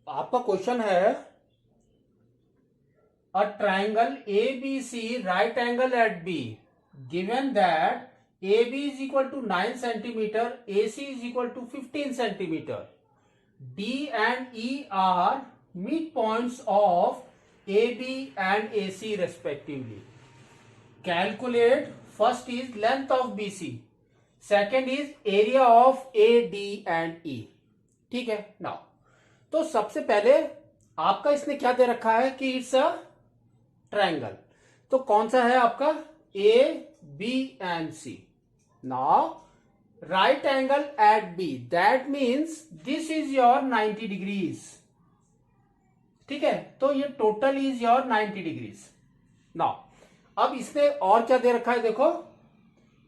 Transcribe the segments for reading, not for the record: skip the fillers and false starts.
आपका क्वेश्चन है a triangle ABC right angle at B given that AB is equal to 9 centimeter, AC is equal to 15 centimeter. D and E are midpoints of AB and AC respectively. Calculate first is length of BC, second is area of AD and E. ठीक है now, तो सबसे पहले आपका इसने क्या दे रखा है कि इट्स अ ट्रायंगल। तो कौन सा है आपका A B and C. Now right angle at B, that means this is your 90 degrees. ठीक है, तो ये total is your 90 degrees. Now अब इसने और क्या दे रखा है, देखो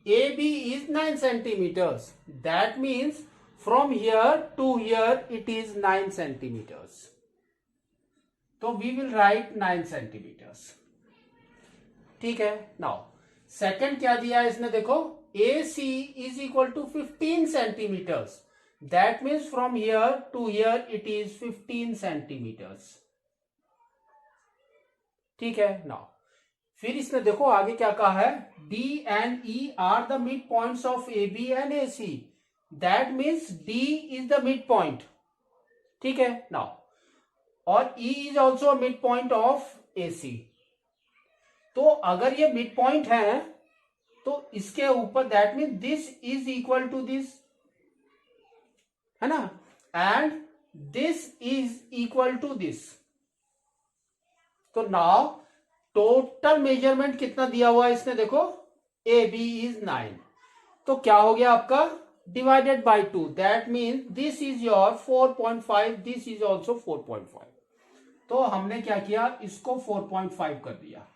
A B is 9 centimetres, that means from here to here it is 9 centimetres. तो वी विल राइट 9 सेंटीमीटर्स। ठीक है, नाउ सेकंड क्या दिया है इसने, देखो A C is equal to 15 centimetres, that means from here to here it is 15 centimetres. ठीक है, नाउ फिर इसने देखो आगे क्या कहा है, D and E are the mid points of A B and A C, that means D is the mid point. ठीक है, नाउ और E is also mid point of A C. तो अगर ये मिड पॉइंट है तो इसके ऊपर that mean this is equal to this, है ना, and this is equal to this. तो नाउ टोटल मेजरमेंट कितना दिया हुआ है इसने, देखो ए बी इज 9, तो क्या हो गया आपका divided by 2, that mean this is your 4.5, this is also 4.5। तो हमने क्या किया, इसको 4.5 कर दिया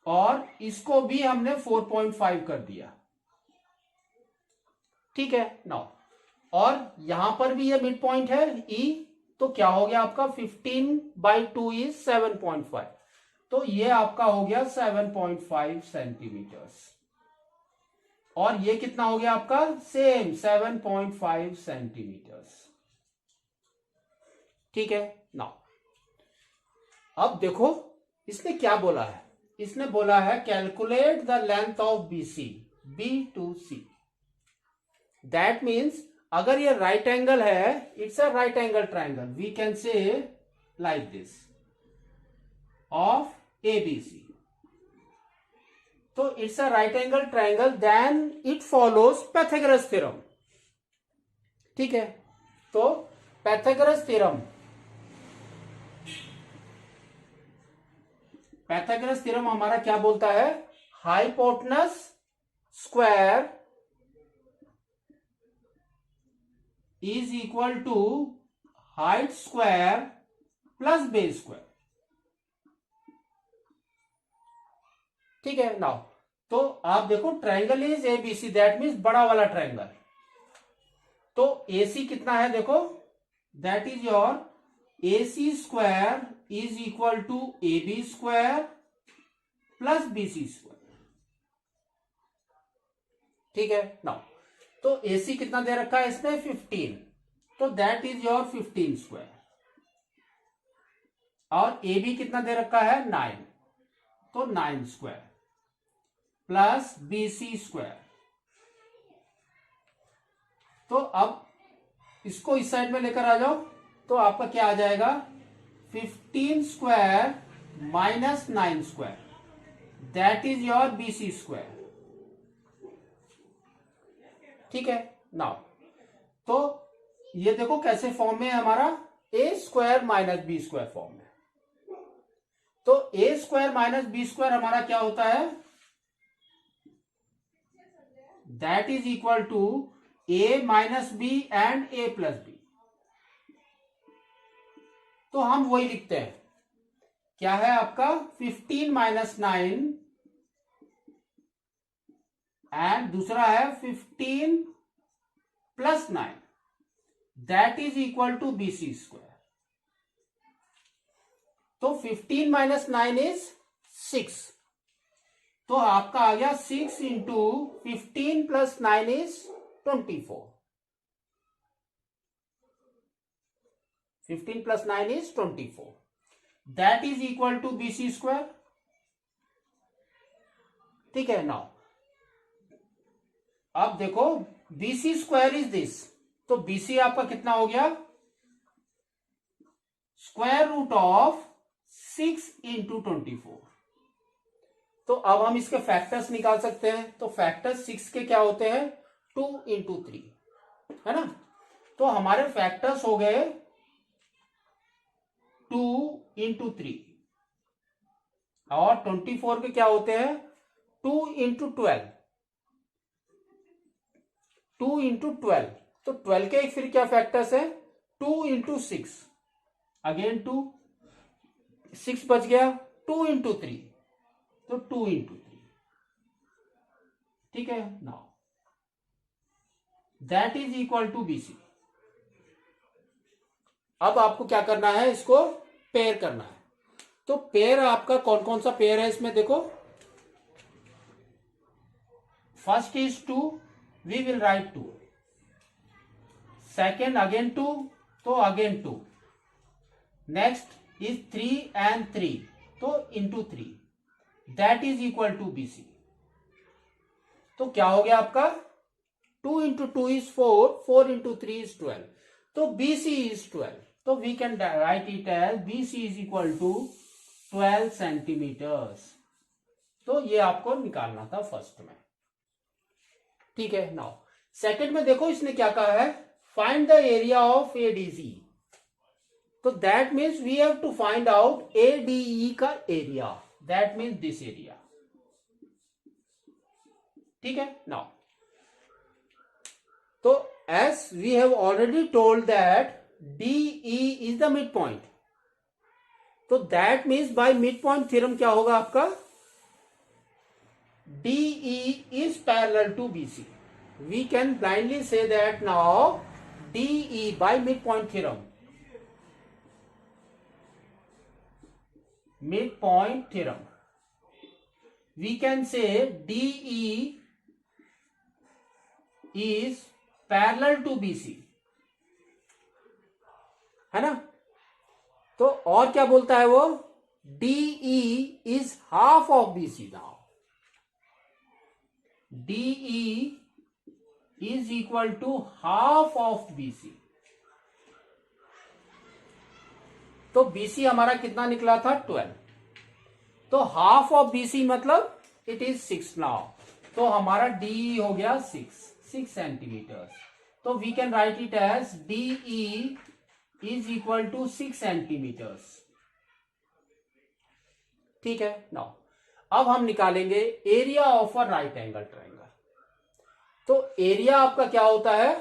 और इसको भी हमने 4.5 कर दिया। ठीक है, नाउ और यहां पर भी ये मिड पॉइंट है ई, तो क्या हो गया आपका 15/2 इज 7.5, तो ये आपका हो गया 7.5 सेंटीमीटर्स। और ये कितना हो गया आपका, सेम 7.5 सेंटीमीटर्स। ठीक है, नाउ अब देखो इसने क्या बोला है, इसने बोला है calculate the length of B C, B to C. That means अगर ये राइट एंगल है, it's a right angle triangle, we can say like this of A B C. तो it's a right angle triangle, then it follows Pythagoras theorem. ठीक है, तो Pythagoras theorem, Pythagoras theorem हमारा क्या बोलता है, hypotenuse square is equal to height square plus base square. ठीक है, नाउ तो आप देखो triangle is ABC, that means बड़ा वाला ट्राइंगल। तो एसी कितना है, देखो that is your AC square is equal to A B square plus BC square. ठीक है, नाउ तो एसी कितना दे रखा है इसने 15, तो दैट इज योर 15 स्क्वायर, और ए बी कितना दे रखा है 9, तो 9 स्क्वायर प्लस बीसी स्क्वायर। तो अब इसको इस साइड में लेकर आ जाओ, तो आपका क्या आ जाएगा 15 square minus 9 square, that is your BC square. ठीक है, नाउ तो ये देखो कैसे फॉर्म में है हमारा, A square minus B square form में। तो A square minus B square हमारा क्या होता है, that is equal to A minus B and A plus B. तो हम वही लिखते हैं, क्या है आपका 15 माइनस 9 एंड दूसरा है 15 plus 9, that is equal to BC square. तो 15 माइनस 9 इज 6, तो आपका आ गया 6 into 15 plus 9 is 24। 15 plus 9 is 24. That is equal to BC square. ठीक है. नाउ अब देखो BC स्क्वायर इज दिस, तो BC आपका कितना हो गया? Square root of 6 into 24. तो अब हम इसके फैक्टर्स निकाल सकते हैं. तो फैक्टर्स 6 के क्या होते हैं? 2 इंटू 3, है ना. तो हमारे फैक्टर्स हो गए 2 इंटू 3, और 24 के क्या होते हैं? 2 इंटू 12. 2 इंटू 12, तो 12 के फिर क्या फैक्टर्स है? 2 इंटू 6, अगेन 2, 6 बच गया. 2 इंटू 3, तो 2 इंटू 3. ठीक है. Now that is equal to BC. अब आपको क्या करना है? इसको पेयर करना है. तो पेयर आपका कौन कौन सा पेयर है इसमें देखो. First is 2, we will write 2. Second again 2, तो अगेन 2. नेक्स्ट इज 3 एंड 3, तो into 3. That is equal to BC. तो क्या हो गया आपका? 2 इंटू 2 इज 4, 4 इंटू 3 इज 12. तो BC इज 12. तो we can write it as BC is equal to 12 centimetres. तो ये आपको निकालना था फर्स्ट में. ठीक है. नाउ सेकंड में देखो इसने क्या कहा है? Find the area of ADC. तो that means we have to find out ADE का area. That means this area. ठीक है. नाउ तो as we have already told that DE is the midpoint, तो that means by midpoint theorem क्या होगा आपका? DE is parallel to BC. We can blindly say that now DE by midpoint theorem. Midpoint theorem. We can say DE is parallel to BC, है ना. तो और क्या बोलता है वो? DE is half of BC. now DE is equal to half of BC. तो BC हमारा कितना निकला था? 12. तो हाफ ऑफ BC मतलब इट इज 6 नाउ. तो हमारा DE हो गया 6 सेंटीमीटर. तो we can write it as DE is equal to 6 centimetres. ठीक है. नाउ अब हम निकालेंगे area of a right angle triangle. तो एरिया आपका क्या होता है?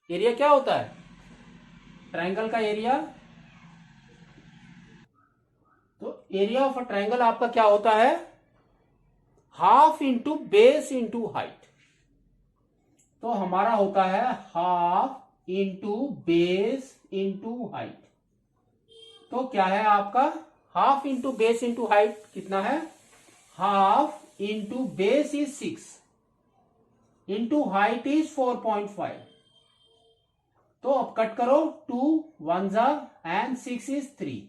एरिया क्या होता है? ट्रायंगल का एरिया. तो एरिया ऑफ अ ट्रायंगल आपका क्या होता है? Half into base into height. तो हमारा होता है half into base into height. तो क्या है आपका? Half into base into height कितना है? Half into base is 6 into height is 4.5. तो अब कट करो, 2 1 जा एंड 6 इज 3.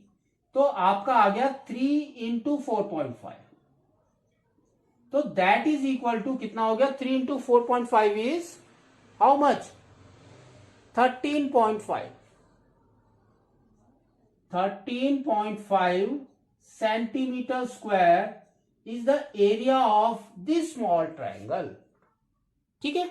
तो आपका आ गया 3 इंटू 4.5. तो दैट इज इक्वल टू कितना हो गया? 3 into 4.5 is how much? 13.5. 13.5 centimetre square is the area of this small triangle. ठीक है.